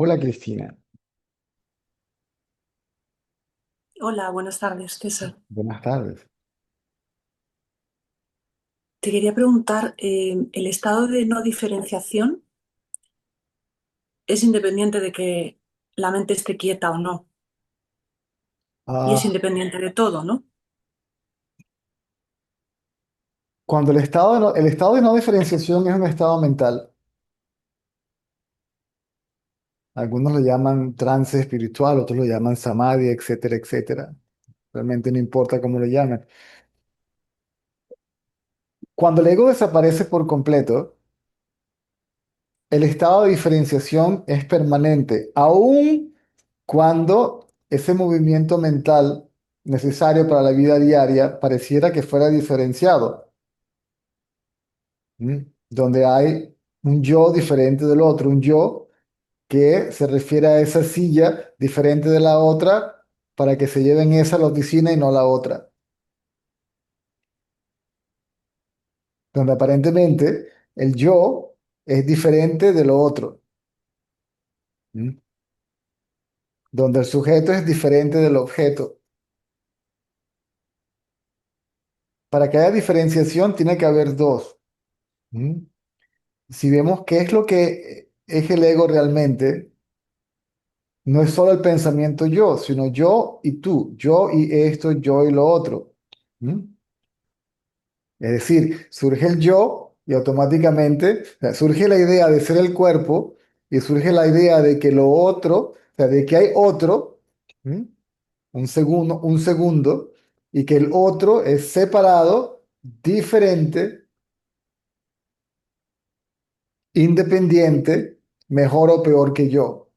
Hola Cristina, Hola, buenas tardes, César. buenas tardes. Te quería preguntar, ¿el estado de no diferenciación es independiente de que la mente esté quieta o no? Y es Ah, independiente de todo, ¿no? cuando el estado de no diferenciación es un estado mental, algunos lo llaman trance espiritual, otros lo llaman samadhi, etcétera, etcétera. Realmente no importa cómo lo llamen. Cuando el ego desaparece por completo, el estado de diferenciación es permanente, aun cuando ese movimiento mental necesario para la vida diaria pareciera que fuera diferenciado. ¿M? Donde hay un yo diferente del otro, un yo que se refiere a esa silla diferente de la otra para que se lleven esa a la oficina y no la otra. Donde aparentemente el yo es diferente de lo otro. ¿M? Donde el sujeto es diferente del objeto. Para que haya diferenciación tiene que haber dos. ¿M? Si vemos qué es lo que es el ego realmente, no es solo el pensamiento yo, sino yo y tú, yo y esto, yo y lo otro. ¿M? Es decir, surge el yo y automáticamente, o sea, surge la idea de ser el cuerpo y surge la idea de que lo otro, o sea, de que hay otro, ¿m? Un segundo, y que el otro es separado, diferente, independiente, mejor o peor que yo.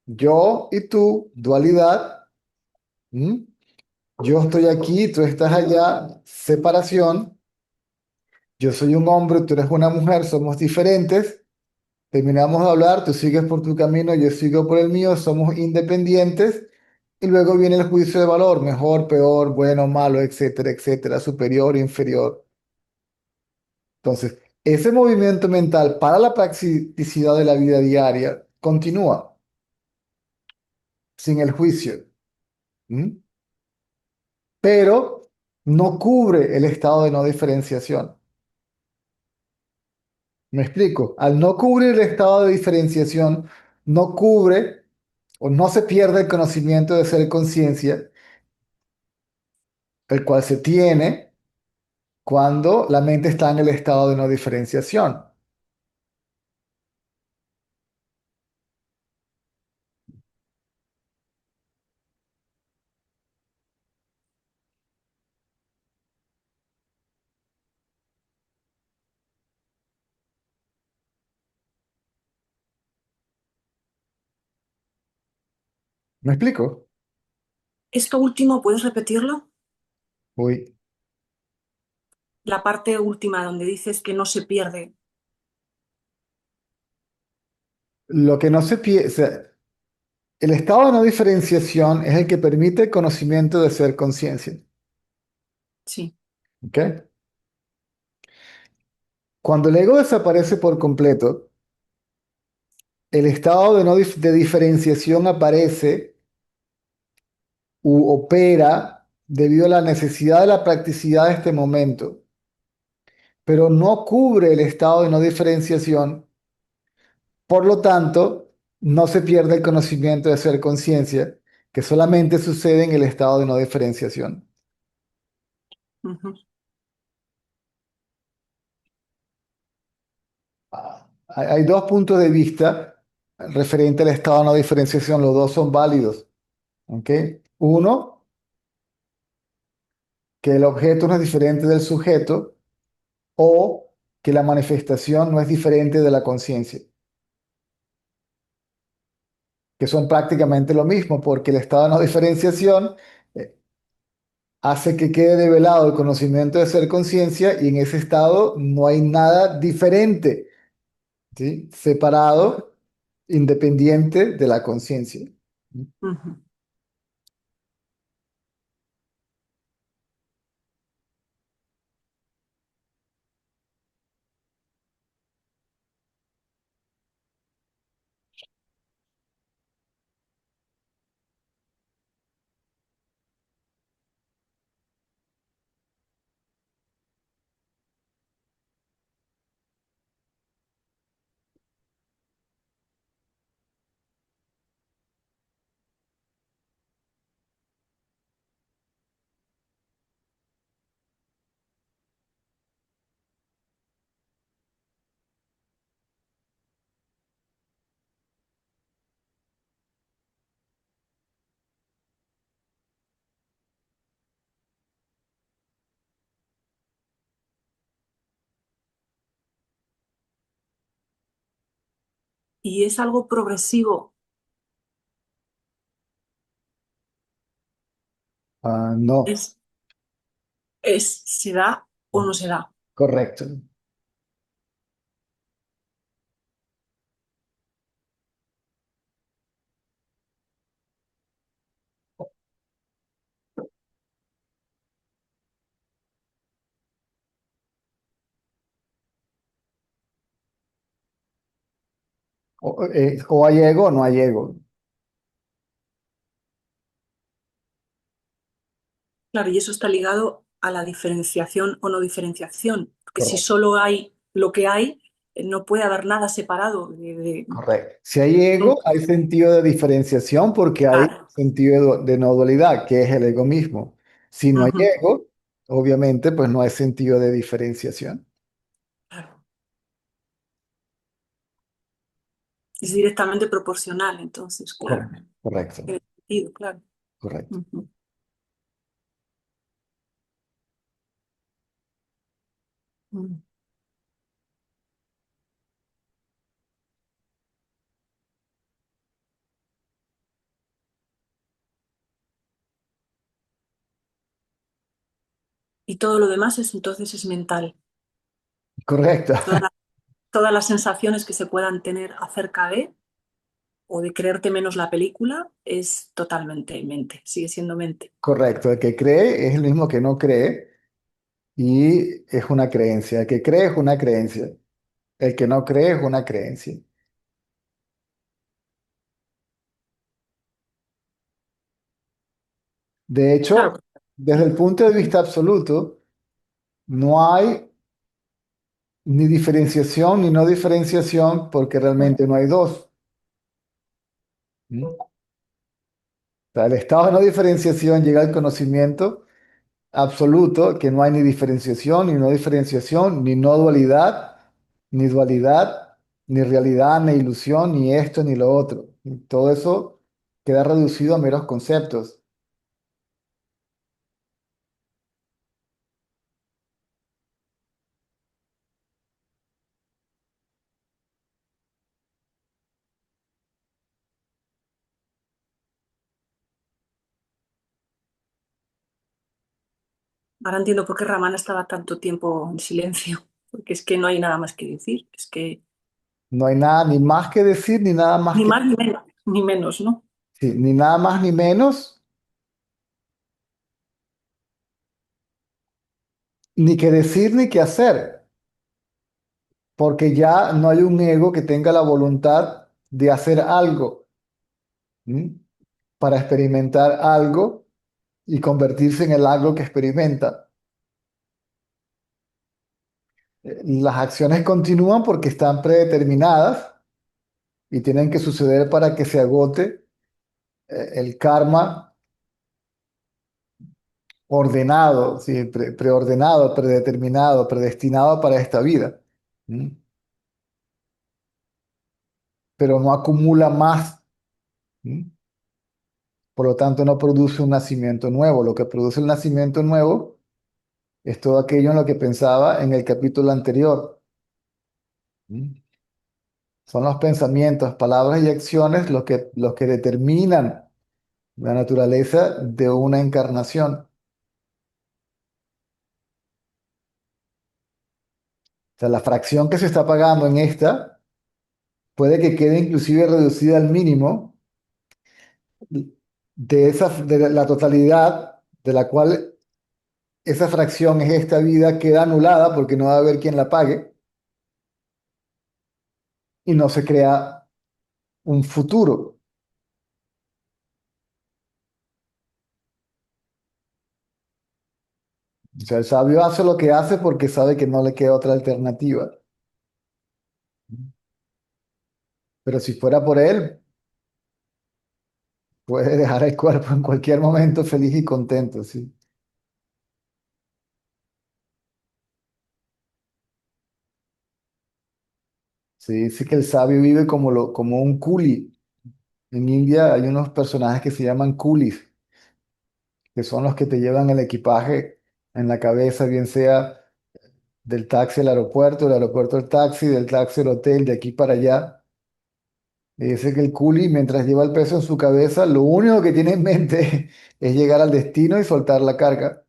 Yo y tú, dualidad, ¿m? Yo estoy aquí, tú estás allá, separación. Yo soy un hombre, tú eres una mujer, somos diferentes. Terminamos de hablar, tú sigues por tu camino, yo sigo por el mío, somos independientes y luego viene el juicio de valor, mejor, peor, bueno, malo, etcétera, etcétera, superior, inferior. Entonces, ese movimiento mental para la practicidad de la vida diaria continúa sin el juicio, ¿m? Pero no cubre el estado de no diferenciación. Me explico, al no cubrir el estado de diferenciación, no cubre o no se pierde el conocimiento de ser conciencia el cual se tiene cuando la mente está en el estado de no diferenciación. ¿Me explico? Esto último, ¿puedes repetirlo? Uy, La parte última donde dices que no se pierde. lo que no se piensa, el estado de no diferenciación es el que permite el conocimiento de ser conciencia. Sí. ¿Ok? Cuando el ego desaparece por completo, el estado de no de diferenciación aparece u opera debido a la necesidad de la practicidad de este momento, pero no cubre el estado de no diferenciación. Por lo tanto, no se pierde el conocimiento de ser conciencia, que solamente sucede en el estado de no diferenciación. Ujú. Hay dos puntos de vista referente al estado de no diferenciación, los dos son válidos. ¿Ok? Uno, que el objeto no es diferente del sujeto o que la manifestación no es diferente de la conciencia, que son prácticamente lo mismo, porque el estado de no diferenciación eh, hace que quede develado el conocimiento de ser conciencia y en ese estado no hay nada diferente, ¿sí? Separado, independiente de la conciencia. Ujú. y es algo progresivo, Ah, no, es, se da o no se da. correcto, o hay ego o no hay ego, Claro, y eso está ligado a la diferenciación o no diferenciación, porque si correcto. solo hay lo que hay, no puede haber nada separado Correcto. Si hay ego, nunca. hay sentido de diferenciación porque hay Claro, sentido de no dualidad, que es el ego mismo. Si no hay ujú, ego, obviamente, pues no hay sentido de diferenciación. claro. Es directamente proporcional, entonces, claro, Correcto, tiene sentido, claro. correcto. Ujú. Mm. Y todo lo demás es entonces es mental. Correcto, Todas las, todas las sensaciones que se puedan tener acerca de o de creerte menos la película es totalmente mente, sigue siendo mente. correcto. El que cree es el mismo que no cree y es una creencia. El que cree es una creencia. El que no cree es una creencia. De Claro, hecho, desde el punto de vista absoluto, no hay ni diferenciación ni no diferenciación porque realmente no hay dos. ¿Mm? O sea, el estado de no diferenciación llega al conocimiento absoluto, que no hay ni diferenciación, ni no diferenciación, ni no dualidad, ni dualidad, ni realidad, ni ilusión, ni esto, ni lo otro. Y todo eso queda reducido a meros conceptos. ahora entiendo por qué Ramana estaba tanto tiempo en silencio, porque es que no hay nada más que decir, es que No hay nada ni más que decir, ni nada más ni que, más ni menos, ¿no? sí, ni nada más ni menos, ni que decir ni que hacer, porque ya no hay un ego que tenga la voluntad de hacer algo. ¿M? Para experimentar algo y convertirse en el algo que experimenta. Las acciones continúan porque están predeterminadas y tienen que suceder para que se agote el karma ordenado, ¿sí? Preordenado, predeterminado, predestinado para esta vida. ¿Mm? Pero no acumula más. ¿Mm? Por lo tanto, no produce un nacimiento nuevo. Lo que produce el nacimiento nuevo es todo aquello en lo que pensaba en el capítulo anterior. ¿Mm? Son los pensamientos, palabras y acciones los que determinan la naturaleza de una encarnación. O sea, la fracción que se está pagando en esta puede que quede inclusive reducida al mínimo de la totalidad de la cual esa fracción es esta vida queda anulada porque no va a haber quien la pague y no se crea un futuro. O sea, el sabio hace lo que hace porque sabe que no le queda otra alternativa. Pero si fuera por él, puede dejar el cuerpo en cualquier momento feliz y contento, sí. Se dice que el sabio vive como un culi. En India hay unos personajes que se llaman coolies, que son los que te llevan el equipaje en la cabeza, bien sea del taxi al aeropuerto, del aeropuerto al taxi, del taxi al hotel, de aquí para allá. Y dice que el culi, mientras lleva el peso en su cabeza, lo único que tiene en mente es llegar al destino y soltar la carga.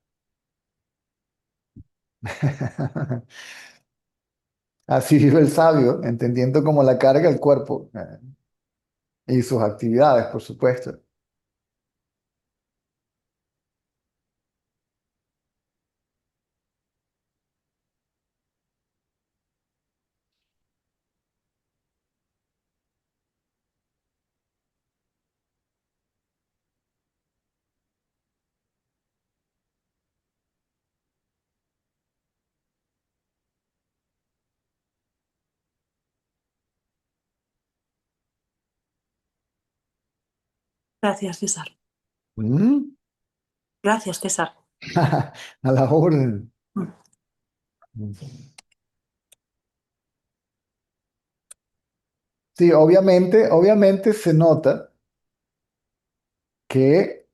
Así vive el sabio, entendiendo como la carga el cuerpo y sus actividades, por supuesto. Gracias, César. ¿Mm? Gracias, César. A la orden. Mm. Sí, obviamente se nota que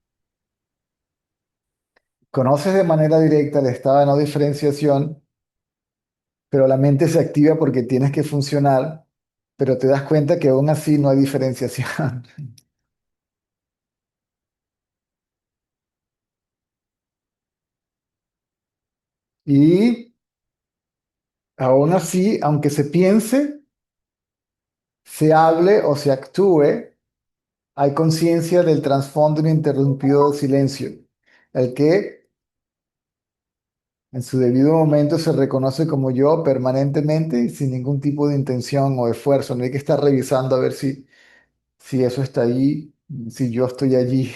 conoces de manera directa el estado de no diferenciación, pero la mente se activa porque tienes que funcionar, pero te das cuenta que aún así no hay diferenciación. Y aún así, aunque se piense, se hable o se actúe, hay conciencia del trasfondo ininterrumpido de silencio, el que en su debido momento se reconoce como yo permanentemente y sin ningún tipo de intención o esfuerzo. No hay que estar revisando a ver si eso está allí, si yo estoy allí.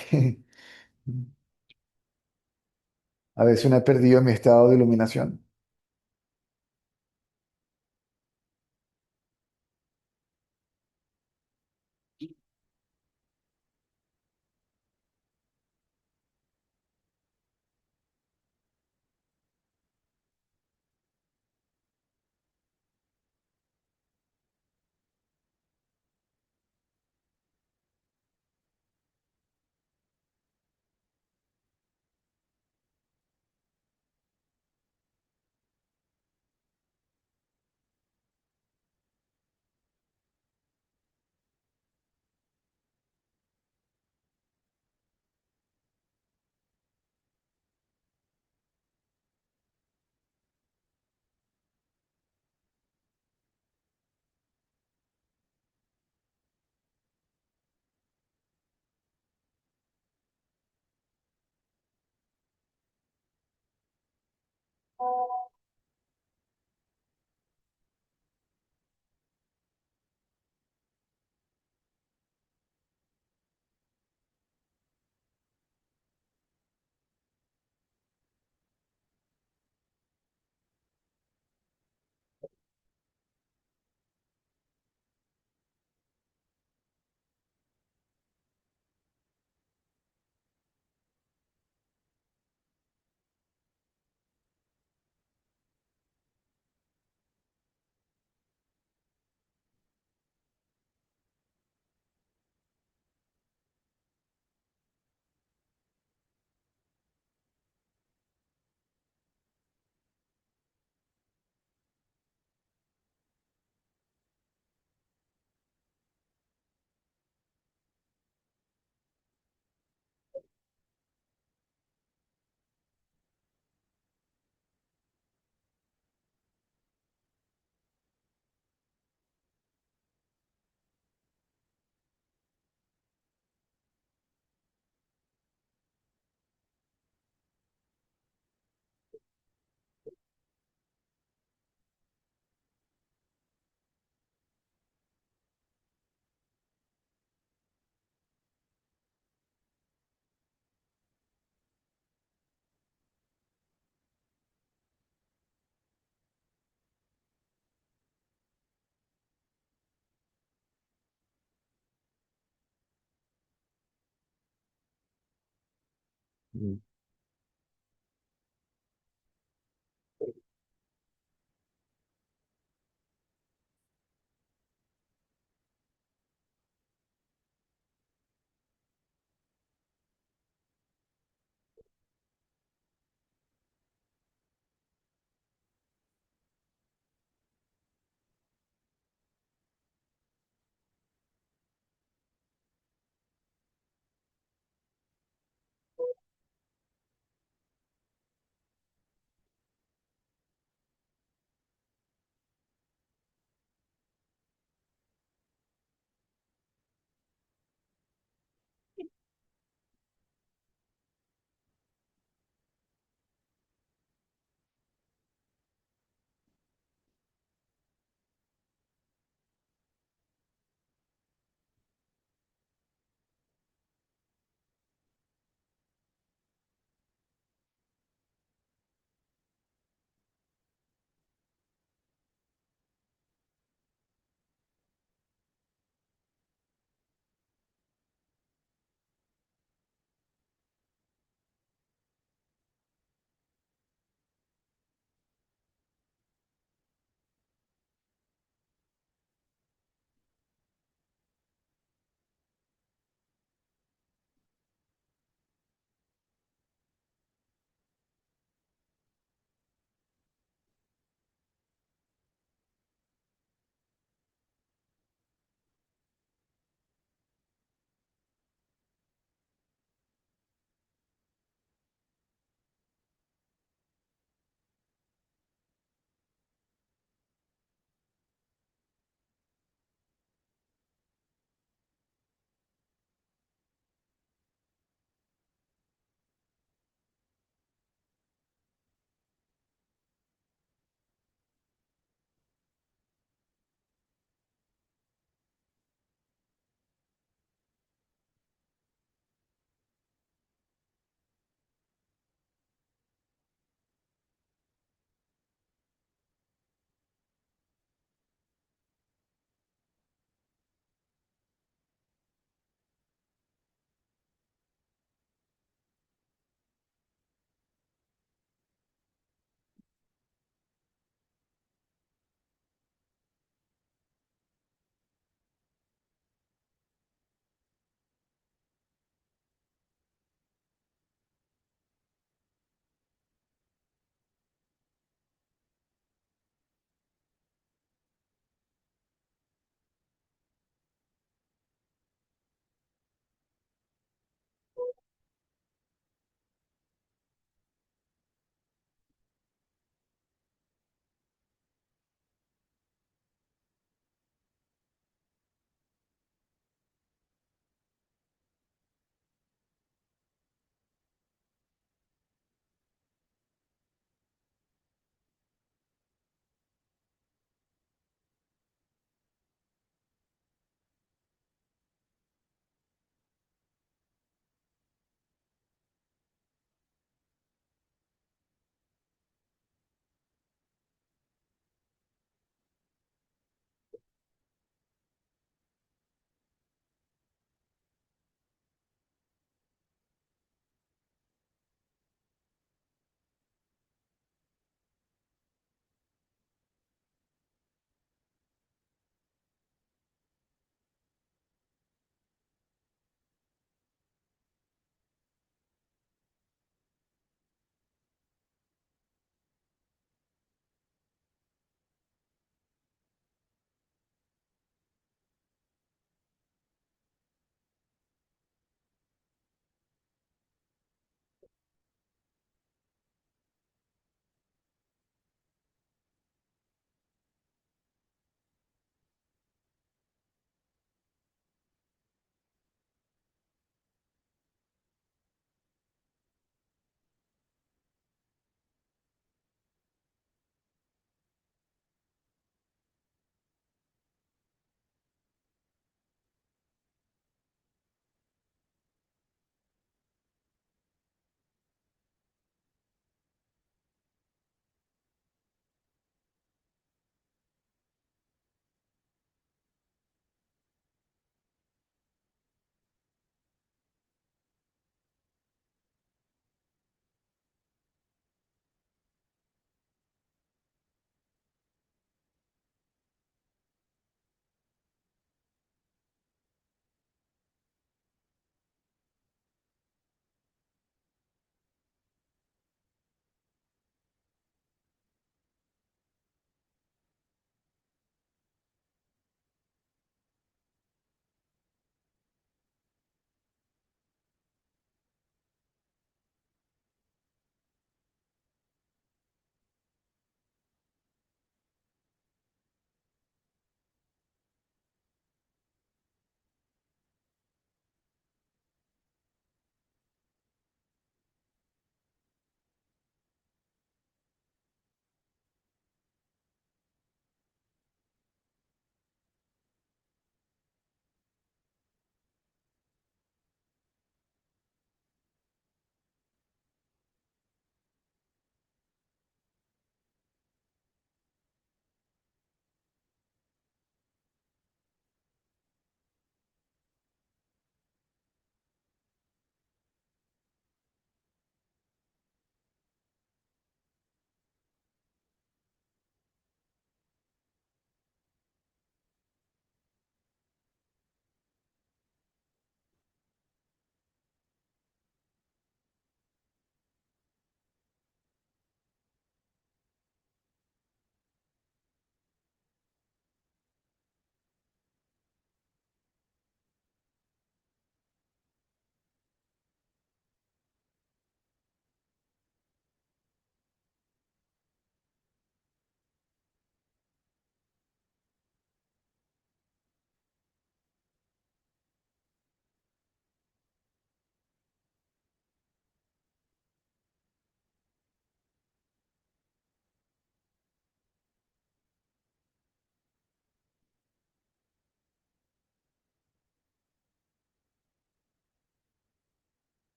A veces me he perdido en mi estado de iluminación. Mm.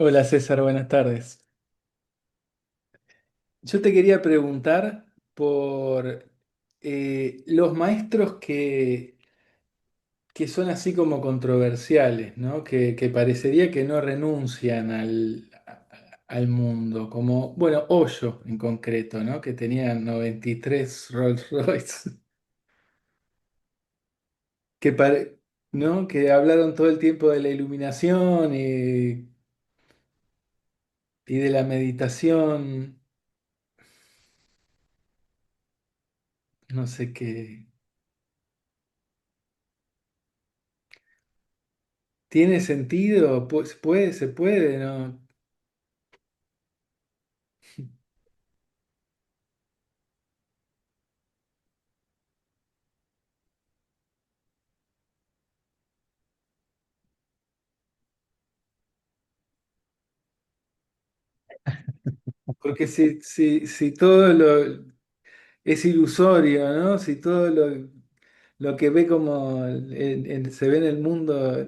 Hola César, buenas tardes. Yo te quería preguntar por los maestros que son así como controversiales, ¿no? Que parecería que no renuncian al mundo, como, bueno, Hoyo en concreto, ¿no? Que tenía 93 Rolls Royce, que, ¿no? Que hablaron todo el tiempo de la iluminación y de la meditación, no sé qué. ¿Tiene sentido? Se puede, ¿no? Porque si todo lo es ilusorio, ¿no? Si todo lo que ve como se ve en el mundo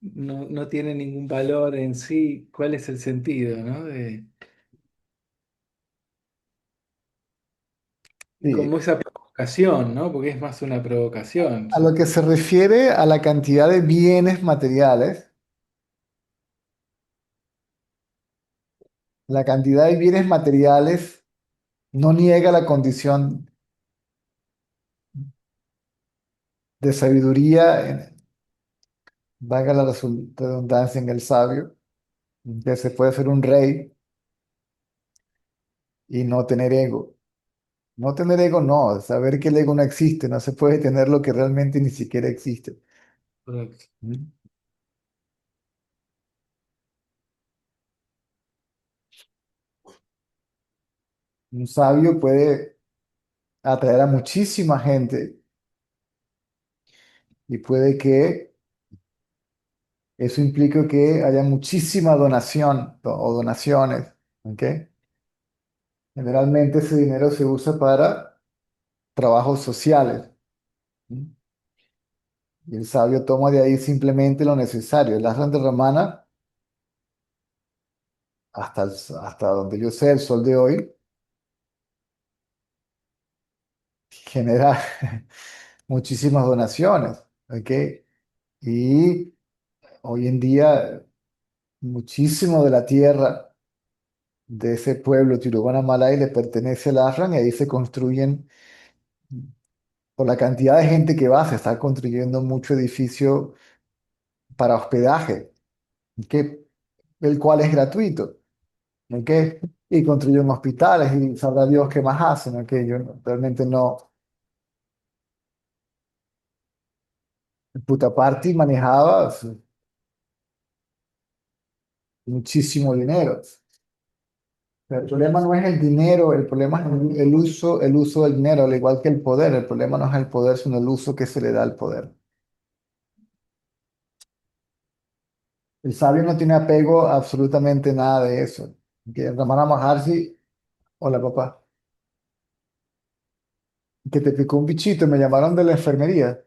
no tiene ningún valor en sí, ¿cuál es el sentido, ¿no? Sí, Como esa provocación, ¿no? Porque es más una provocación. a lo que se refiere a la cantidad de bienes materiales, la cantidad de bienes materiales no niega la condición de sabiduría, valga la redundancia en el sabio, que se puede ser un rey y no tener ego. No tener ego, no, saber que el ego no existe, no se puede tener lo que realmente ni siquiera existe. Correcto. ¿Mm? Un sabio puede atraer a muchísima gente y puede que eso implique que haya muchísima donación o donaciones, ¿ok? Generalmente ese dinero se usa para trabajos sociales. ¿Mm? Y el sabio toma de ahí simplemente lo necesario. El Ashram de Ramana, hasta donde yo sé, el sol de hoy, genera muchísimas donaciones, ¿ok? Y hoy en día, muchísimo de la tierra de ese pueblo, Tiruvannamalai, le pertenece al Ashram y ahí se construyen, por la cantidad de gente que va, se está construyendo mucho edificio para hospedaje, ¿ok? El cual es gratuito, ¿ok? Y construyen hospitales y sabrá Dios qué más hacen, ¿ok? Realmente no. Puttaparthi manejaba muchísimo dinero. El problema no es el dinero, el problema es el uso del dinero, al igual que el poder. El problema no es el poder, sino el uso que se le da al poder. El sabio no tiene apego a absolutamente nada de eso. Que Ramana Maharshi, hola papá, que te picó un bichito, me llamaron de la enfermería.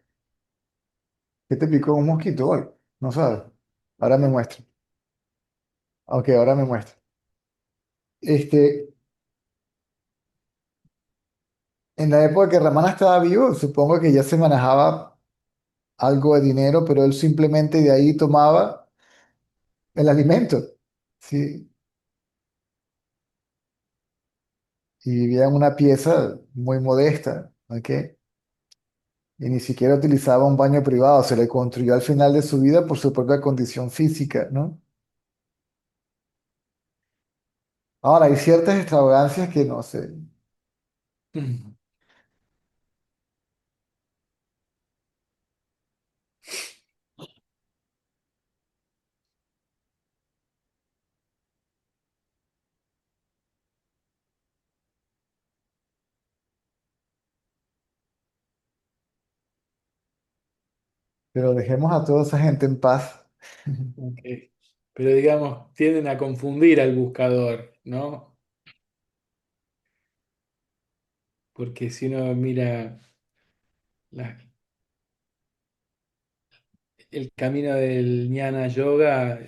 ¿Qué te picó un mosquito hoy? No sabes. Ahora me muestra. Ok, ahora me muestra. Este, en la época que Ramana estaba vivo, supongo que ya se manejaba algo de dinero, pero él simplemente de ahí tomaba el alimento. Sí, y vivía en una pieza muy modesta, ¿ok? Y ni siquiera utilizaba un baño privado, se le construyó al final de su vida por su propia condición física, ¿no? Ahora, hay ciertas extravagancias que no sé, Mm. pero dejemos a toda esa gente en paz. Ok. Pero digamos, tienden a confundir al buscador, ¿no? Porque si uno mira la- el camino del Jnana Yoga,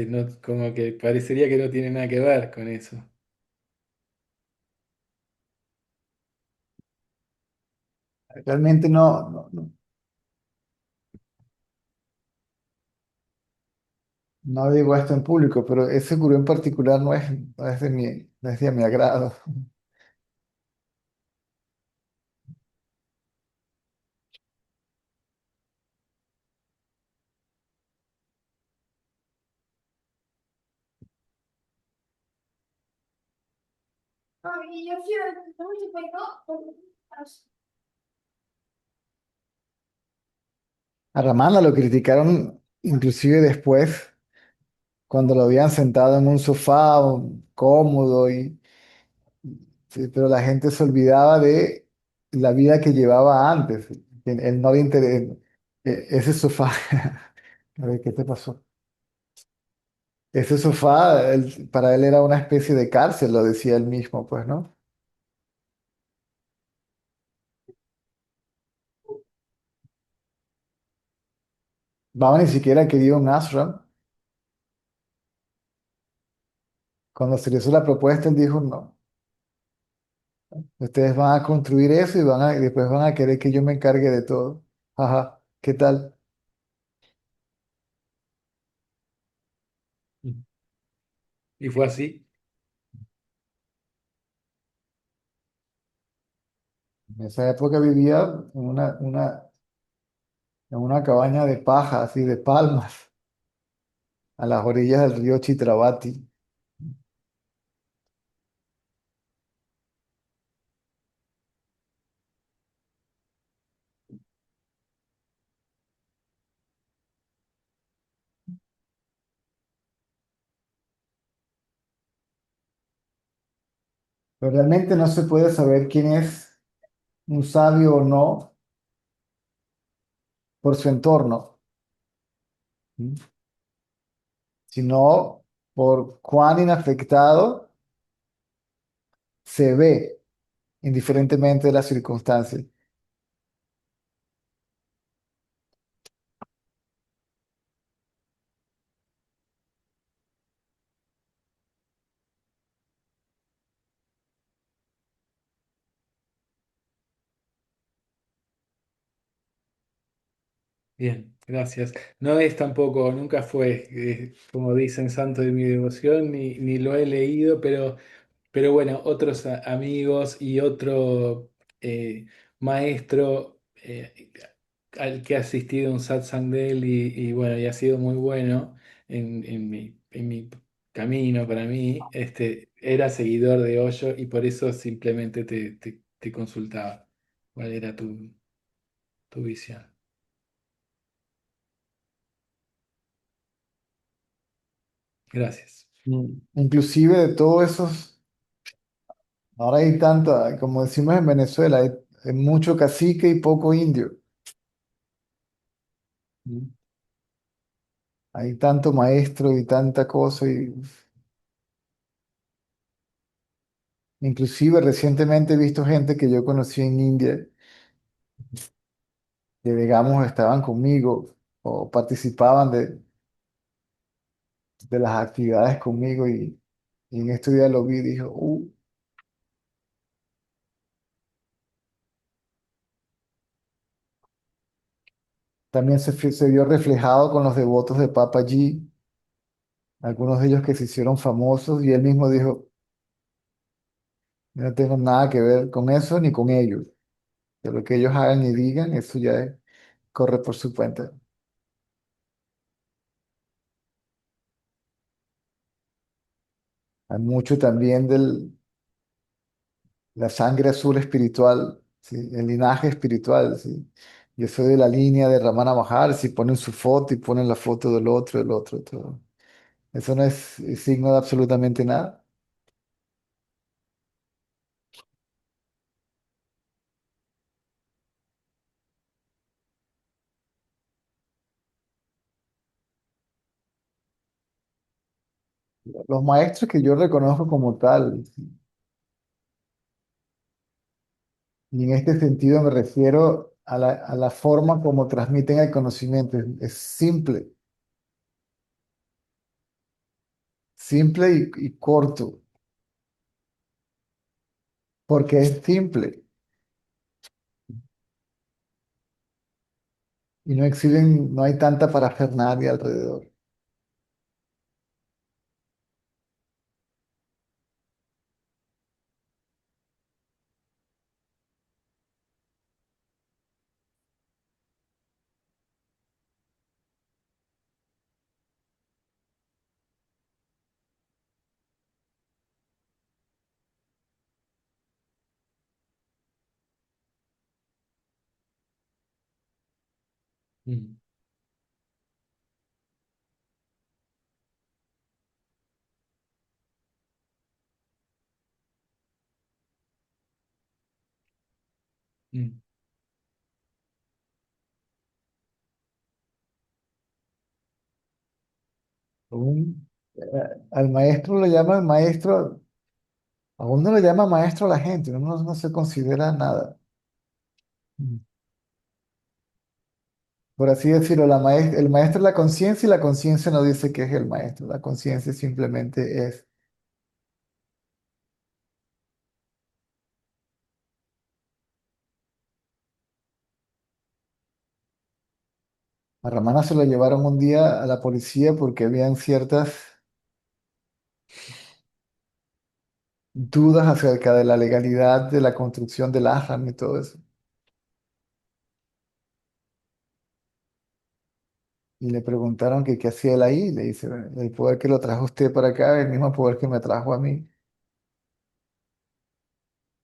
no, como que parecería que no tiene nada que ver con eso. Realmente no digo esto en público, pero ese gurú en particular no es no es de mi agrado. A Ramana lo criticaron inclusive después, cuando lo habían sentado en un sofá cómodo, sí, pero la gente se olvidaba de la vida que llevaba antes. Él no había interés. Ese sofá, a ver, ¿qué te pasó? Ese sofá, para él era una especie de cárcel, lo decía él mismo, pues, ¿no? Baba ni siquiera quería un ashram. Cuando se le hizo la propuesta, él dijo, no, ustedes van a construir eso y después van a querer que yo me encargue de todo. Ajá, ¿qué tal? Y fue así. En esa época vivía en una cabaña de paja, así de palmas, a las orillas del río Chitravati. Pero realmente no se puede saber quién es un sabio o no por su entorno, ¿sí? Sino por cuán inafectado se ve, indiferentemente de las circunstancias. Bien, gracias. No es tampoco, nunca fue, como dicen, santo de mi devoción, ni lo he leído, pero bueno, otros amigos y otro maestro al que ha asistido a un satsang de él y bueno, y ha sido muy bueno en mi camino para mí, era seguidor de Osho y por eso simplemente te consultaba cuál era tu visión. Gracias. Inclusive de todos esos, ahora hay tanto, como decimos en Venezuela, hay mucho cacique y poco indio. ¿Sí? Hay tanto maestro y tanta cosa. Inclusive recientemente he visto gente que yo conocí en India, que digamos estaban conmigo o participaban de las actividades conmigo y en estos días lo vi y dijo, también se vio reflejado con los devotos de Papa G, algunos de ellos que se hicieron famosos y él mismo dijo, yo no tengo nada que ver con eso ni con ellos, que lo que ellos hagan y digan, eso corre por su cuenta. Hay mucho también la sangre azul espiritual, ¿sí? El linaje espiritual, ¿sí? Yo soy de la línea de Ramana Maharshi, ponen su foto y ponen la foto del otro, todo. Eso no es signo de absolutamente nada. Los maestros que yo reconozco como tal, y en este sentido me refiero a la forma como transmiten el conocimiento. Es simple, simple y corto, porque es simple y no exhiben, no hay tanta parafernalia alrededor. Mm, mm, Al maestro lo llaman maestro, a uno lo llama maestro a la gente, uno no se considera nada. Mm. Por así decirlo, el maestro es la conciencia y la conciencia no dice que es el maestro, la conciencia simplemente es. A Ramana se lo llevaron un día a la policía porque habían ciertas dudas acerca de la legalidad de la construcción del ashram y todo eso. Y le preguntaron que qué hacía él ahí. Le dice, "Bueno, el poder que lo trajo usted para acá es el mismo poder que me trajo a mí.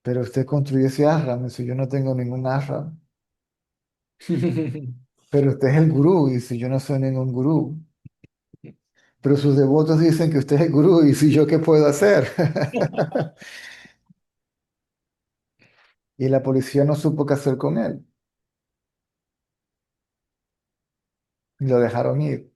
Pero usted construyó ese ashram". Dice, yo no tengo ningún ashram. Pero usted es el gurú. Dice, yo no soy ningún gurú. Pero sus devotos dicen que usted es el gurú. Y si yo qué puedo hacer. Y la policía no supo qué hacer con él. Y lo dejaron ir.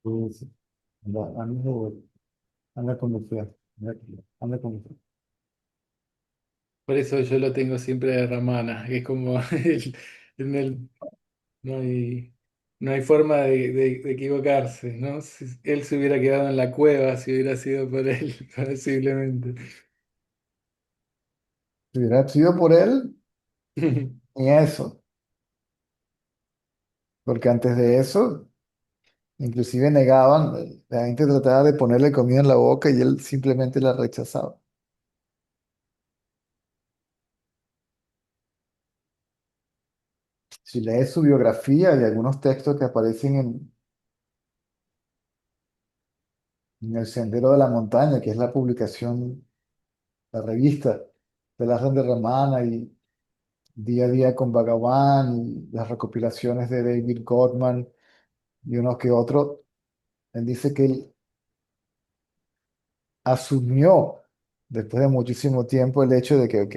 Sí, sí. Anda, anda con usted. Anda con usted. Por eso yo lo tengo siempre de Ramana, que es como en el, no hay, no hay forma de equivocarse, ¿no? Si él se hubiera quedado en la cueva si hubiera sido por él, posiblemente. Si hubiera sido por él, ni eso. Porque antes de eso, inclusive negaban, la gente trataba de ponerle comida en la boca y él simplemente la rechazaba. Si lees su biografía y algunos textos que aparecen en El Sendero de la Montaña, que es la publicación, la revista de la de Ramana y Día a Día con Bhagavan y las recopilaciones de David Gottman y uno que otro, él dice que él asumió después de muchísimo tiempo el hecho de que, ok,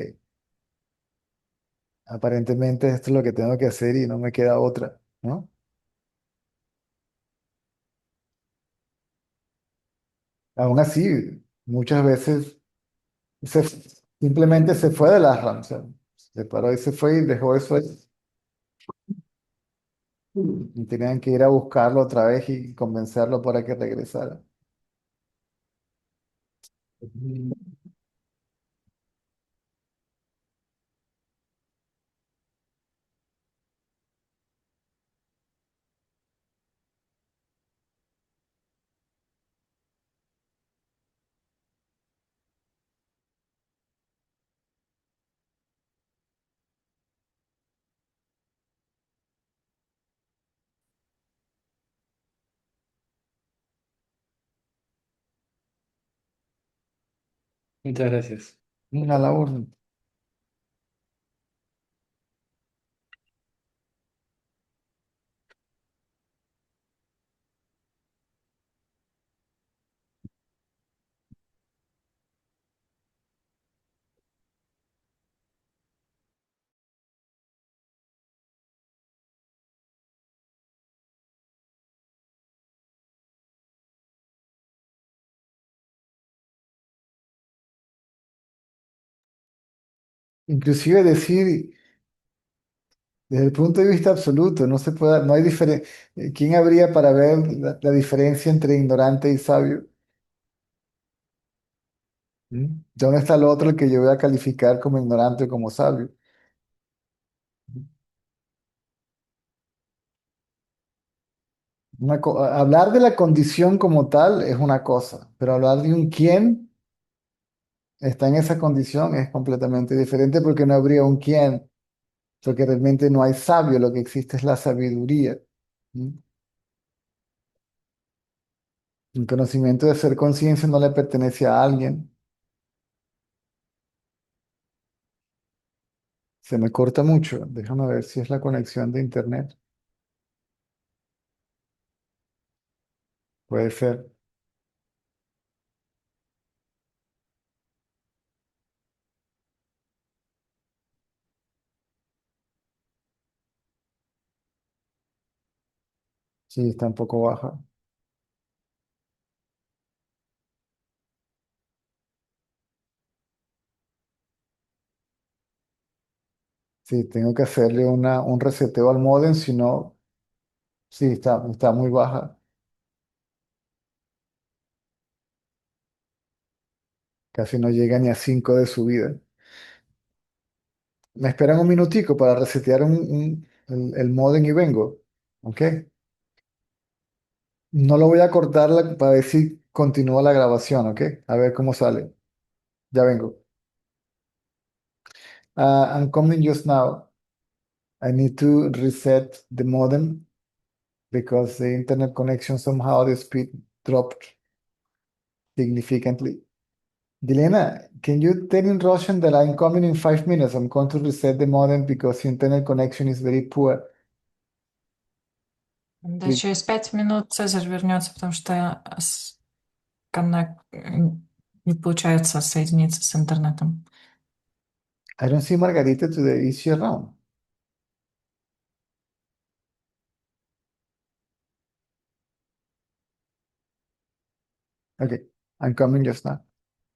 aparentemente esto es lo que tengo que hacer y no me queda otra, ¿no? Aún así, muchas veces se- simplemente se fue de la RAM, o sea, se paró y se fue y dejó eso ahí. Y tenían que ir a buscarlo otra vez y convencerlo para que regresara. Muchas gracias. A la orden. Inclusive decir, desde el punto de vista absoluto, no se puede, no hay diferencia. ¿Quién habría para ver la diferencia entre ignorante y sabio? ¿Mm? ¿Dónde está el otro el que yo voy a calificar como ignorante o como sabio? Hablar de la condición como tal es una cosa, pero hablar de un quién está en esa condición es completamente diferente porque no habría un quién, porque realmente no hay sabio, lo que existe es la sabiduría. ¿Mm? El conocimiento de ser conciencia no le pertenece a alguien. Se me corta mucho. Déjame ver si es la conexión de internet. Puede ser. Sí, está un poco baja. Sí, tengo que hacerle un reseteo al módem, si no, sí, está muy baja. Casi no llega ni a 5 de subida. Me esperan un minutico para resetear el módem y vengo. ¿Ok? No lo voy a cortar para ver si continúa la grabación, ¿ok? A ver cómo sale. Ya vengo. I'm coming just now. I need to reset the modem because the internet connection somehow the speed dropped significantly. Dilena, can you tell in Russian that I'm coming in 5 minutes? I'm going to reset the modem because internet connection is very poor. Да, Please. через 5 минут Цезарь вернется, потому что не получается соединиться с интернетом. I don't see Margarita today. Is she around? Okay, I'm coming just now.